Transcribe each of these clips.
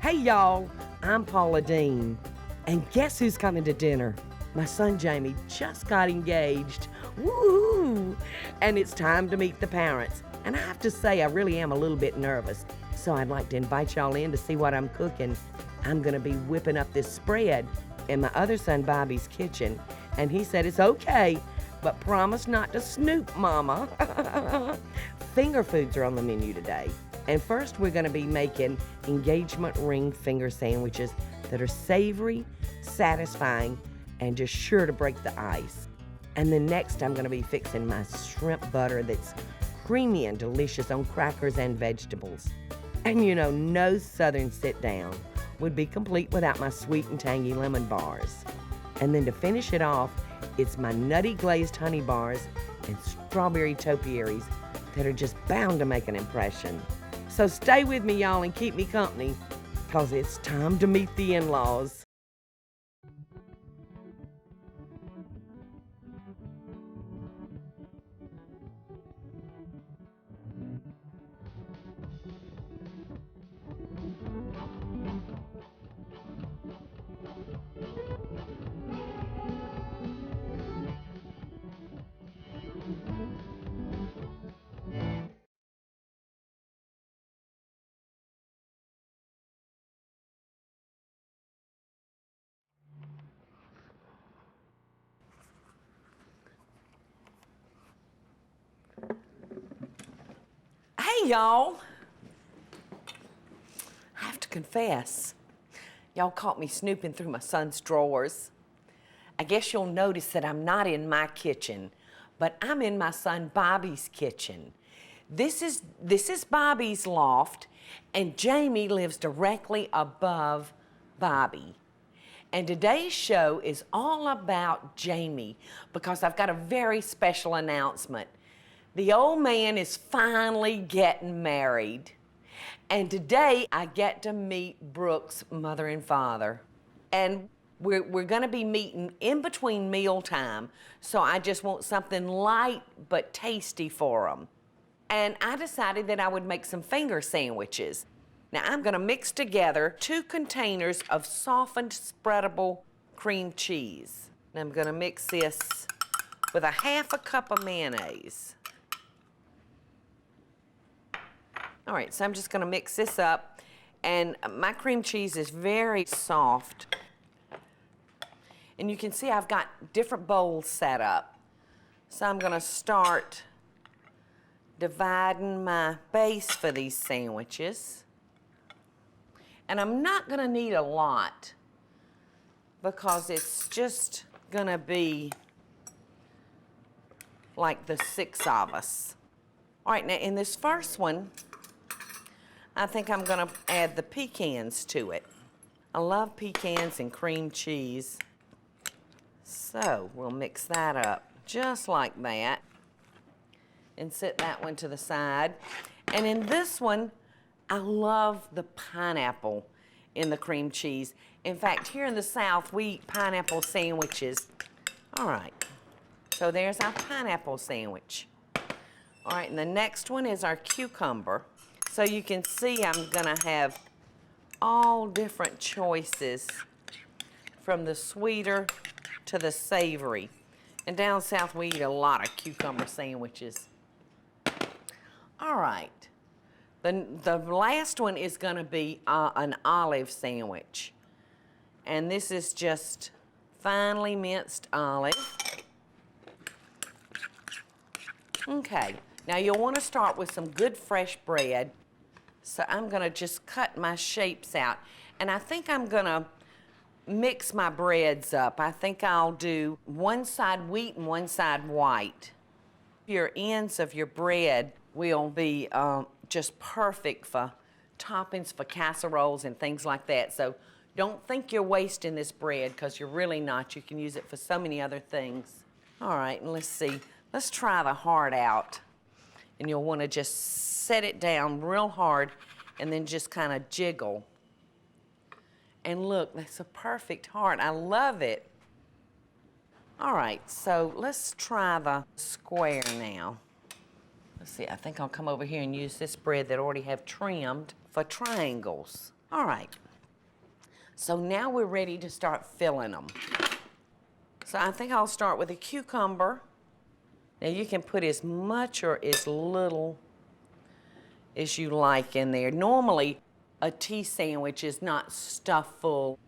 Hey y'all, I'm Paula Deen, and guess who's coming to dinner? My son Jamie just got engaged. Woo! And it's time to meet the parents. And I have to say, I really am a little bit nervous. So I'd like to invite y'all in to see what I'm cooking. I'm gonna be whipping up this spread in my other son Bobby's kitchen. And he said it's okay, but promise not to snoop, Mama. Finger foods are on the menu today. And first we're gonna be making engagement ring finger sandwiches that are savory, satisfying, and just sure to break the ice. And then next I'm gonna be fixing my shrimp butter that's creamy and delicious on crackers and vegetables. And you know, no southern sit-down would be complete without my sweet and tangy lemon bars. And then to finish it off, it's my nutty glazed honey bars and strawberry topiaries that are just bound to make an impression. So stay with me, y'all, and keep me company, because it's time to meet the in-laws. Hey, y'all. I have to confess, y'all caught me snooping through my son's drawers. I guess you'll notice that I'm not in my kitchen, but I'm in my son Bobby's kitchen. This is Bobby's loft, and Jamie lives directly above Bobby. And today's show is all about Jamie because I've got a very special announcement. The old man is finally getting married. And today I get to meet Brooke's mother and father. And we're gonna be meeting in between mealtime, so I just want something light but tasty for them. And I decided that I would make some finger sandwiches. Now I'm gonna mix together 2 containers of softened spreadable cream cheese. And I'm gonna mix this with a 1/2 cup of mayonnaise. All right, so I'm just gonna mix this up, and my cream cheese is very soft. And you can see I've got different bowls set up. So I'm gonna start dividing my base for these sandwiches. And I'm not gonna need a lot because it's just gonna be like the 6 of us. All right, now in this first one, I think I'm gonna add the pecans to it. I love pecans and cream cheese. So we'll mix that up just like that and set that one to the side. And in this one, I love the pineapple in the cream cheese. In fact, here in the South, we eat pineapple sandwiches. All right, so there's our pineapple sandwich. All right, and the next one is our cucumber. So you can see I'm gonna have all different choices from the sweeter to the savory. And down south we eat a lot of cucumber sandwiches. All right, the last one is gonna be an olive sandwich. And this is just finely minced olive. Okay, now you'll wanna start with some good fresh bread. So I'm gonna just cut my shapes out. And I think I'm gonna mix my breads up. I think I'll do one side wheat and one side white. Your ends of your bread will be just perfect for toppings for casseroles and things like that. So don't think you're wasting this bread, because you're really not. You can use it for so many other things. All right, and let's see. Let's try the heart out. And you'll wanna just set it down real hard and then just kind of jiggle. And look, that's a perfect heart. I love it. All right, so let's try the square now. Let's see, I think I'll come over here and use this bread that I already have trimmed for triangles. All right, So now we're ready to start filling them. So I think I'll start with a cucumber. Now you can put as much or as little as you like in there. Normally, a tea sandwich is not stuffed full.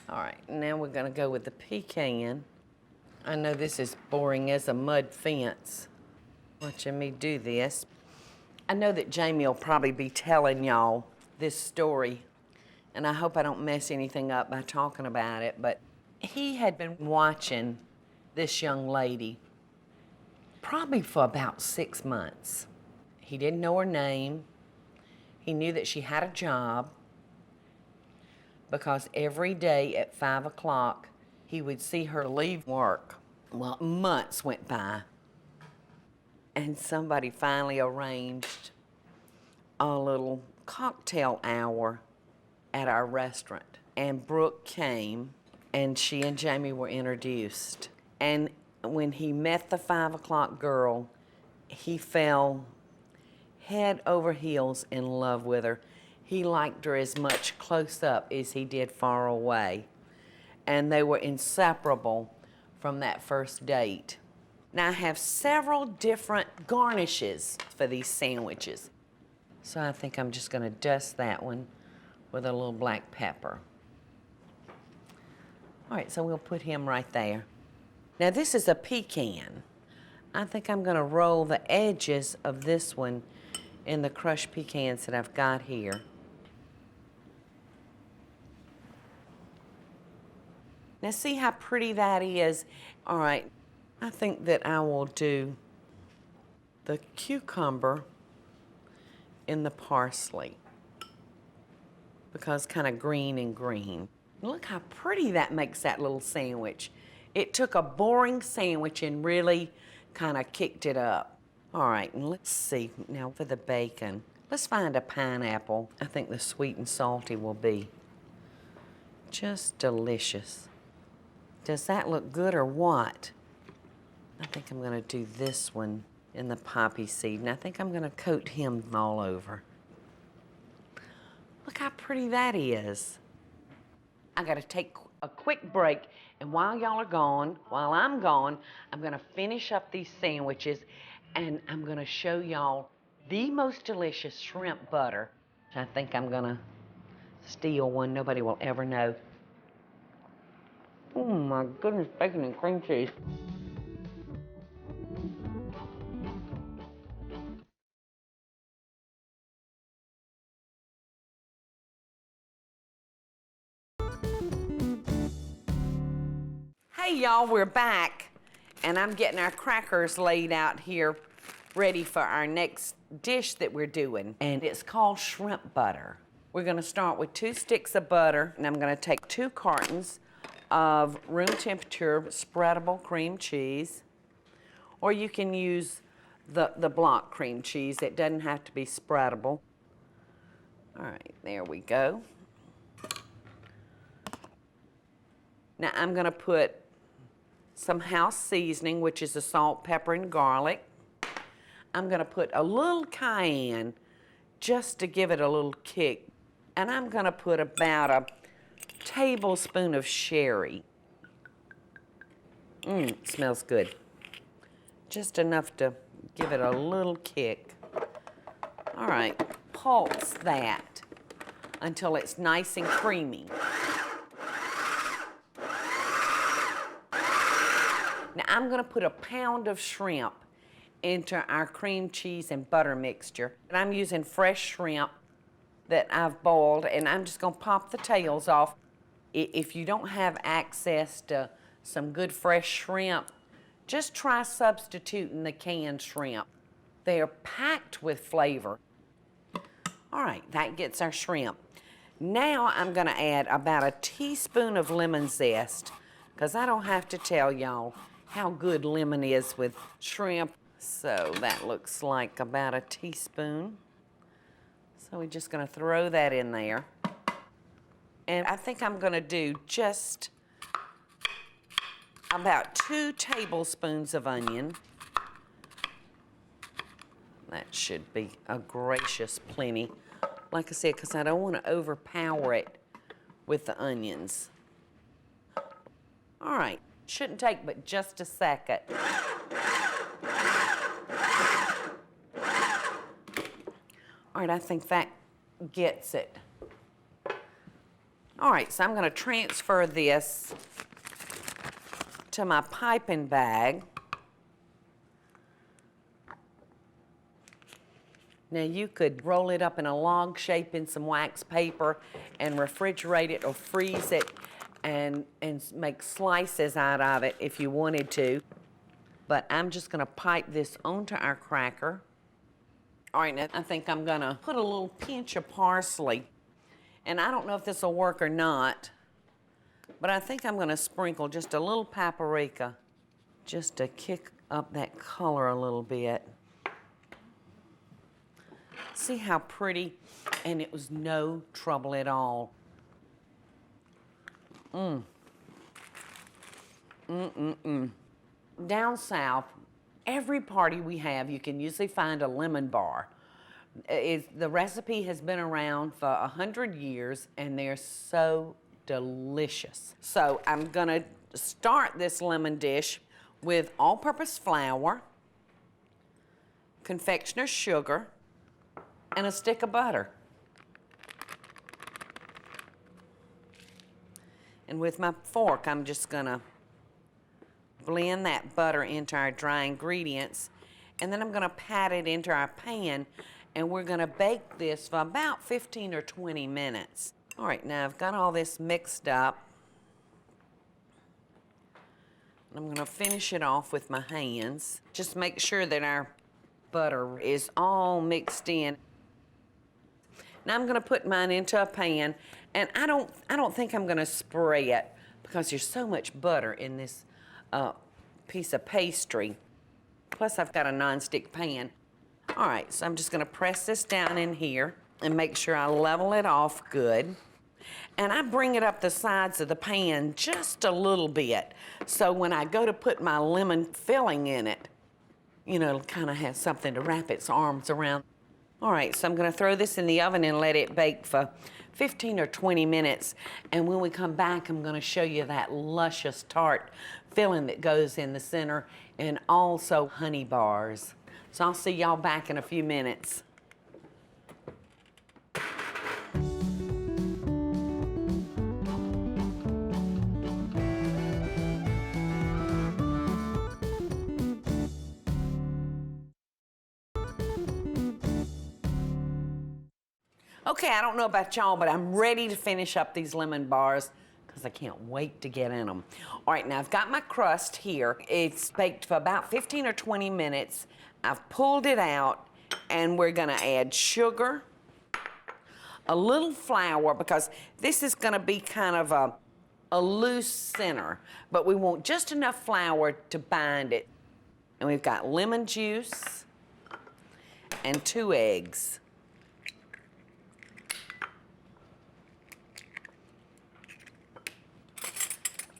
All right, now we're gonna go with the pecan. I know this is boring as a mud fence, watching me do this. I know that Jamie will probably be telling y'all this story, and I hope I don't mess anything up by talking about it, but he had been watching this young lady probably for about 6 months. He didn't know her name. He knew that she had a job because every day at 5 o'clock, he would see her leave work. Well, months went by, and somebody finally arranged a little cocktail hour at our restaurant. And Brooke came, and she and Jamie were introduced. And when he met the 5 o'clock girl, he fell head over heels in love with her. He liked her as much close up as he did far away. And they were inseparable from that first date. Now I have several different garnishes for these sandwiches. So I think I'm just gonna dust that one with a little black pepper. All right, so we'll put him right there. Now this is a pecan. I think I'm gonna roll the edges of this one in the crushed pecans that I've got here. Now see how pretty that is? All right, I think that I will do the cucumber in the parsley because kind of green and green. Look how pretty that makes that little sandwich. It took a boring sandwich and really kind of kicked it up. All right, and let's see now for the bacon. Let's find a pineapple. I think the sweet and salty will be just delicious. Does that look good or what? I think I'm gonna do this one in the poppy seed, and I think I'm gonna coat him all over. Look how pretty that is. I gotta take a quick break, and while y'all are gone, while I'm gone, I'm gonna finish up these sandwiches, and I'm gonna show y'all the most delicious shrimp butter. I think I'm gonna steal one, nobody will ever know. Oh my goodness, bacon and cream cheese. Hey y'all, we're back, and I'm getting our crackers laid out here ready for our next dish that we're doing, and it's called shrimp butter. We're gonna start with 2 sticks of butter, and I'm gonna take 2 cartons of room temperature spreadable cream cheese, or you can use the block cream cheese. It doesn't have to be spreadable. All right, there we go. Now I'm gonna put some house seasoning, which is the salt, pepper, and garlic. I'm gonna put a little cayenne just to give it a little kick. And I'm gonna put about a tablespoon of sherry. Smells good. Just enough to give it a little kick. All right, pulse that until it's nice and creamy. Now I'm gonna put a pound of shrimp into our cream cheese and butter mixture. And I'm using fresh shrimp that I've boiled, and I'm just gonna pop the tails off. If you don't have access to some good fresh shrimp, just try substituting the canned shrimp. They are packed with flavor. All right, that gets our shrimp. Now I'm gonna add about a teaspoon of lemon zest, because I don't have to tell y'all how good lemon is with shrimp. So that looks like about a teaspoon. So we're just gonna throw that in there. And I think I'm gonna do just about 2 tablespoons of onion. That should be a gracious plenty. like I said, because I don't want to overpower it with the onions. All right, shouldn't take but just a second. All right, I think that gets it. All right, so I'm going to transfer this to my piping bag. Now you could roll it up in a log shape in some wax paper and refrigerate it or freeze it and make slices out of it if you wanted to. But I'm just going to pipe this onto our cracker. All right, now I think I'm going to put a little pinch of parsley. And I don't know if this will work or not, but I think I'm going to sprinkle just a little paprika just to kick up that color a little bit. See how pretty? And it was no trouble at all. Down south, every party we have, you can usually find a lemon bar. The recipe has been around for 100 years, and they're so delicious. So I'm gonna start this lemon dish with all-purpose flour, confectioner's sugar, and a stick of butter. And with my fork, I'm just gonna blend that butter into our dry ingredients, and then I'm gonna pat it into our pan, and we're gonna bake this for about 15 or 20 minutes. All right, now I've got all this mixed up. I'm gonna finish it off with my hands. Just make sure that our butter is all mixed in. Now I'm gonna put mine into a pan, and I don't think I'm gonna spray it because there's so much butter in this piece of pastry. Plus I've got a nonstick pan. All right, so I'm just gonna press this down in here and make sure I level it off good. And I bring it up the sides of the pan just a little bit, so when I go to put my lemon filling in it, you know, it'll kind of have something to wrap its arms around. All right, so I'm gonna throw this in the oven and let it bake for 15 or 20 minutes. And when we come back, I'm gonna show you that luscious tart filling that goes in the center, and also honey bars. So I'll see y'all back in a few minutes. Okay, I don't know about y'all, but I'm ready to finish up these lemon bars because I can't wait to get in them. All right, now I've got my crust here. It's baked for about 15 or 20 minutes. I've pulled it out, and we're gonna add sugar, a little flour, because this is gonna be kind of a loose center, but we want just enough flour to bind it. And we've got lemon juice and 2 eggs.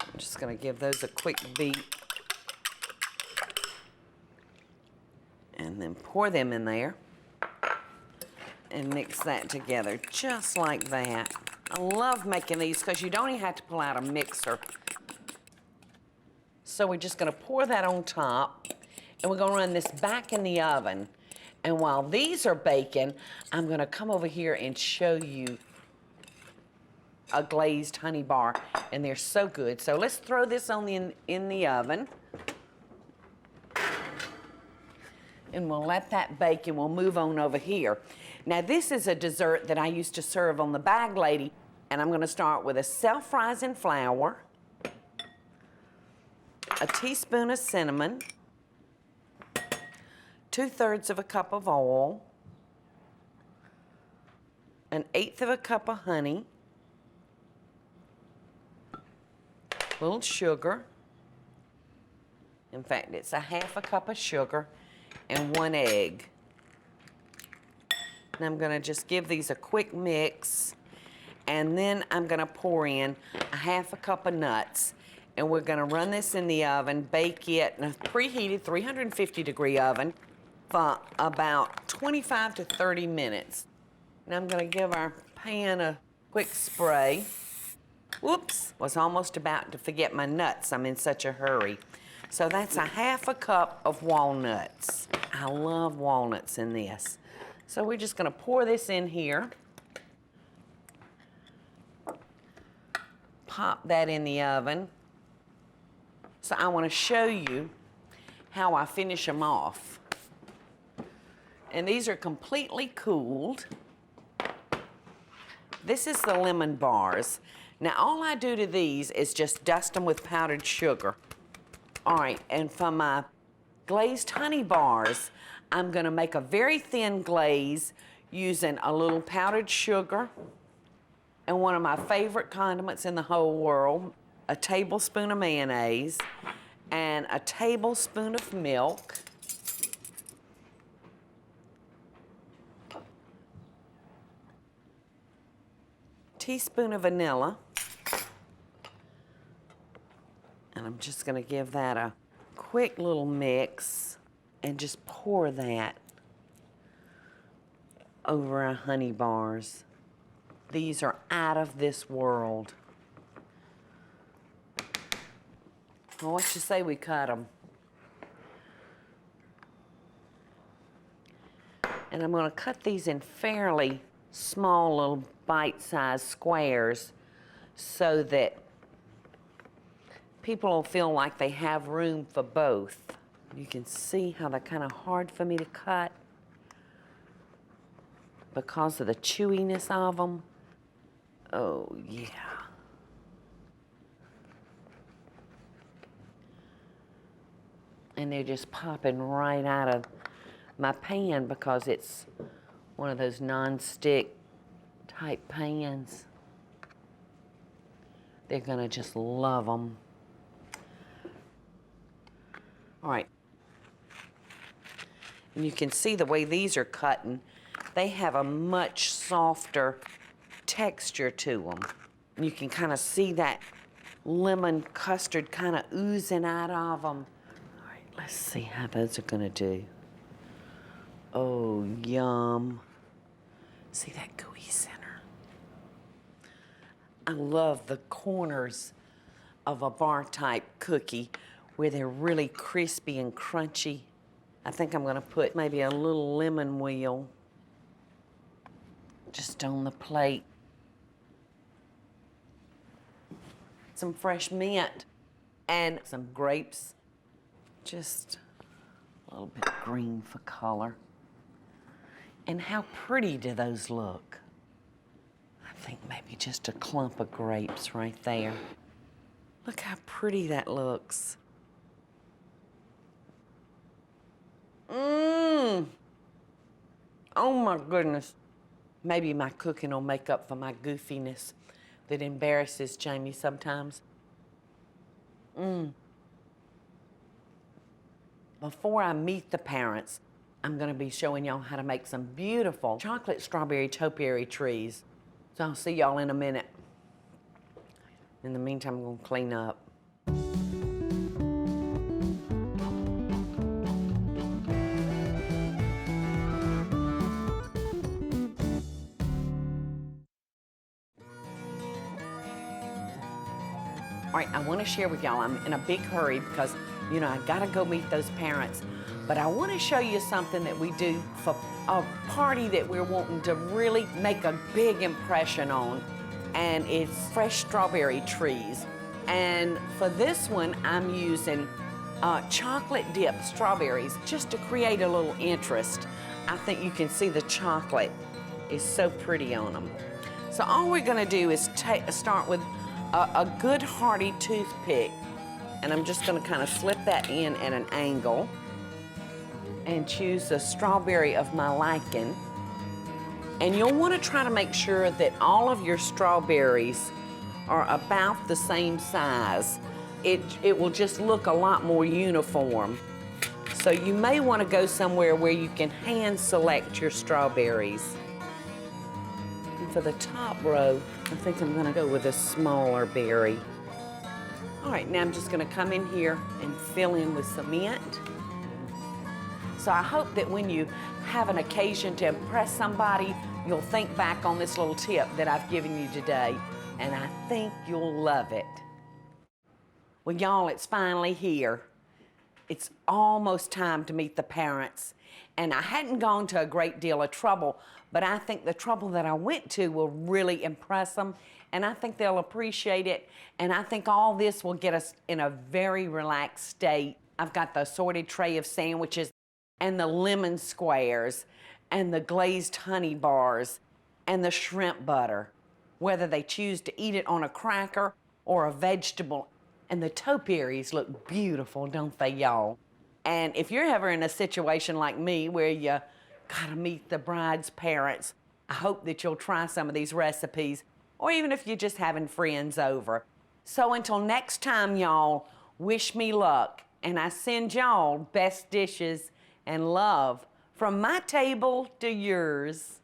I'm just gonna give those a quick beat. And then pour them in there and mix that together just like that. I love making these because you don't even have to pull out a mixer. So we're just gonna pour that on top, and we're gonna run this back in the oven. And while these are baking, I'm gonna come over here and show you a glazed honey bar, and they're so good. So let's throw this on in the oven. And we'll let that bake, and we'll move on over here. Now this is a dessert that I used to serve on the Bag Lady, and I'm gonna start with a self-rising flour, a teaspoon of cinnamon, 2/3 of a cup of oil, 1/8 of a cup of honey, a little sugar. In fact, it's a 1/2 cup of sugar, and 1 egg. And I'm gonna just give these a quick mix, and then I'm gonna pour in a 1/2 cup of nuts, and we're gonna run this in the oven, bake it in a preheated 350-degree oven for about 25 to 30 minutes. Now I'm gonna give our pan a quick spray. Whoops, was almost about to forget my nuts. I'm in such a hurry. So that's a half a cup of walnuts. I love walnuts in this. So we're just gonna pour this in here. Pop that in the oven. So I wanna show you how I finish them off. And these are completely cooled. This is the lemon bars. Now all I do to these is just dust them with powdered sugar. All right, and for my glazed honey bars, I'm gonna make a very thin glaze using a little powdered sugar and one of my favorite condiments in the whole world, a tablespoon of mayonnaise and a tablespoon of milk. Teaspoon of vanilla. And I'm just gonna give that a quick little mix and just pour that over our honey bars. These are out of this world. Well, what you say we cut them? And I'm gonna cut these in fairly small little bite-sized squares so that people will feel like they have room for both. You can see how they're kind of hard for me to cut because of the chewiness of them. Oh, yeah. And they're just popping right out of my pan because it's one of those non-stick type pans. They're gonna just love them. All right. And you can see the way these are cutting, they have a much softer texture to them. And you can kind of see that lemon custard kind of oozing out of them. All right, let's see how those are gonna do. Oh, yum. See that gooey center? I love the corners of a bar type cookie where they're really crispy and crunchy. I think I'm gonna put maybe a little lemon wheel just on the plate. Some fresh mint and some grapes. Just a little bit green for color. And how pretty do those look? I think maybe just a clump of grapes right there. Look how pretty that looks. Mmm. Oh my goodness. Maybe my cooking will make up for my goofiness that embarrasses Jamie sometimes. Mmm. Before I meet the parents, I'm gonna be showing y'all how to make some beautiful chocolate strawberry topiary trees. So I'll see y'all in a minute. In the meantime, I'm gonna clean up. All right, I wanna share with y'all, I'm in a big hurry because, you know, I gotta go meet those parents. But I wanna show you something that we do for a party that we're wanting to really make a big impression on. And it's fresh strawberry trees. And for this one, I'm using chocolate dipped strawberries just to create a little interest. I think you can see the chocolate is so pretty on them. So all we're gonna do is start with a good hearty toothpick. And I'm just gonna kind of slip that in at an angle and choose a strawberry of my liking. And you'll want to try to make sure that all of your strawberries are about the same size. It will just look a lot more uniform. So you may want to go somewhere where you can hand select your strawberries. And for the top row, I think I'm gonna go with a smaller berry. All right, now I'm just gonna come in here and fill in with some mint. So I hope that when you have an occasion to impress somebody you'll think back on this little tip that I've given you today, and I think you'll love it. Well, y'all, it's finally here. It's almost time to meet the parents. And I hadn't gone to a great deal of trouble, but I think the trouble that I went to will really impress them, and I think they'll appreciate it, and I think all this will get us in a very relaxed state. I've got the assorted tray of sandwiches, and the lemon squares, and the glazed honey bars, and the shrimp butter, whether they choose to eat it on a cracker or a vegetable. And the topiaries look beautiful, don't they, y'all? And if you're ever in a situation like me where you gotta meet the bride's parents, I hope that you'll try some of these recipes, or even if you're just having friends over. So until next time, y'all, wish me luck, and I send y'all best dishes and love from my table to yours.